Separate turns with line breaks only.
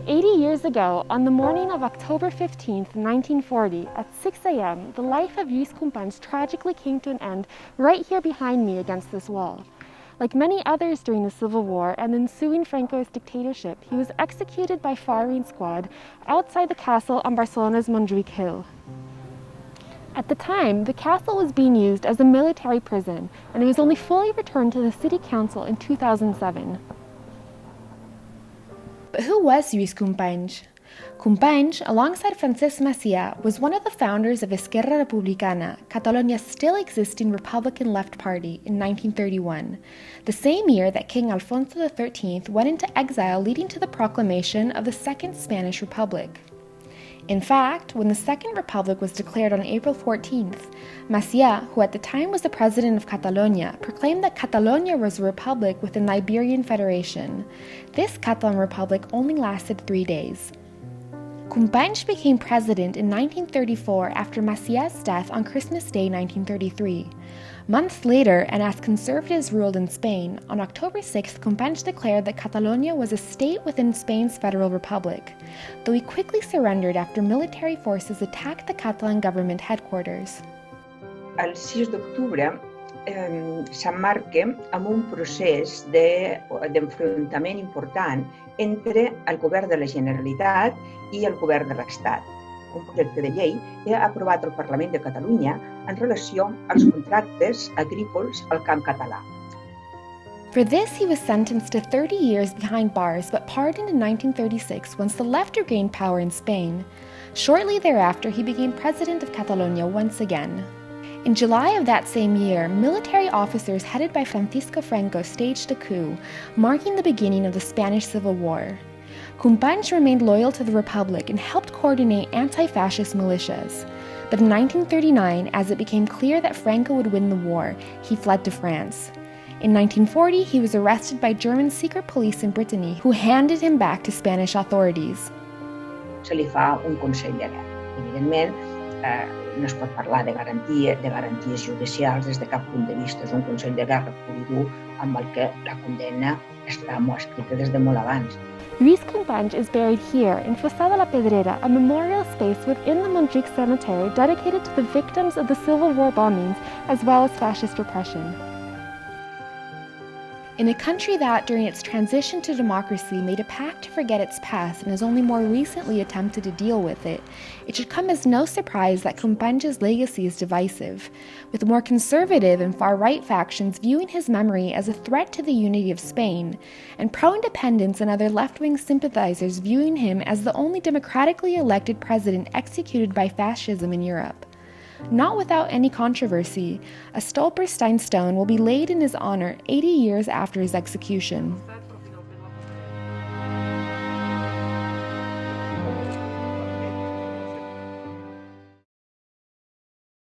80 years ago, on the morning of October 15, 1940, at 6 a.m., the life of Lluís Companys tragically came to an end right here behind me against this wall. Like many others during the Civil War and the ensuing Francoist dictatorship, he was executed by firing squad outside the castle on Barcelona's Montjuïc hill. At the time, the castle was being used as a military prison, and it was only fully returned to the city council in 2007. But who was Lluís Companys? Companys, alongside Francesc Macià, was one of the founders of Esquerra Republicana, Catalanya's still existing Republican left party, in 1931, the same year that King Alfonso XIII went into exile, leading to the proclamation of the Second Spanish Republic. In fact, when the Second Republic was declared on April 14th, Macià, who at the time was the president of Catalonia, proclaimed that Catalonia was a republic within the Iberian Federation. This Catalan Republic only lasted 3 days. Companys became president in 1934 after Macià's death on Christmas Day 1933. Months later, and as conservatives ruled in Spain, on October 6th, Companys declared that Catalonia was a state within Spain's federal republic, though he quickly surrendered after military forces attacked the Catalan government headquarters.
El 6 d'octubre s'emmarca amb un procés d'enfrontament important entre el govern de la Generalitat i el govern de l'Estat. Un projecte de llei que ha aprovat el Parlament de Catalunya en relació als contractes agrícoles al camp català.
For this, he was sentenced to 30 years behind bars, but pardoned in 1936 once the left regained power in Spain. Shortly thereafter, he became president of Catalonia once again. In July of that same year, military officers headed by Franco staged a coup, marking the beginning of the Spanish Civil War. Companys remained loyal to the Republic and helped coordinate anti-fascist militias. But in 1939, as it became clear that Franco would win the war, he fled to France. In 1940, he was arrested by German secret police in Brittany, who handed him back to Spanish authorities.
Se li fa un consell de guerra. Evidentment, no es pot parlar de garanties judicials des de cap punt de vista. És un consell de guerra pur i dur amb el que la condemna està molt escrita des de molt abans.
Lluís Companys is buried here in Fossar de la Pedrera, a memorial space within the Montjuïc cemetery dedicated to the victims of the Civil War bombings as well as fascist repression. In a country that, during its transition to democracy, made a pact to forget its past and has only more recently attempted to deal with it, it should come as no surprise that Companys' legacy is divisive, with more conservative and far-right factions viewing his memory as a threat to the unity of Spain, and pro-independence and other left-wing sympathizers viewing him as the only democratically elected president executed by fascism in Europe. Not without any controversy, a Stolperstein stone will be laid in his honor 80 years after his execution.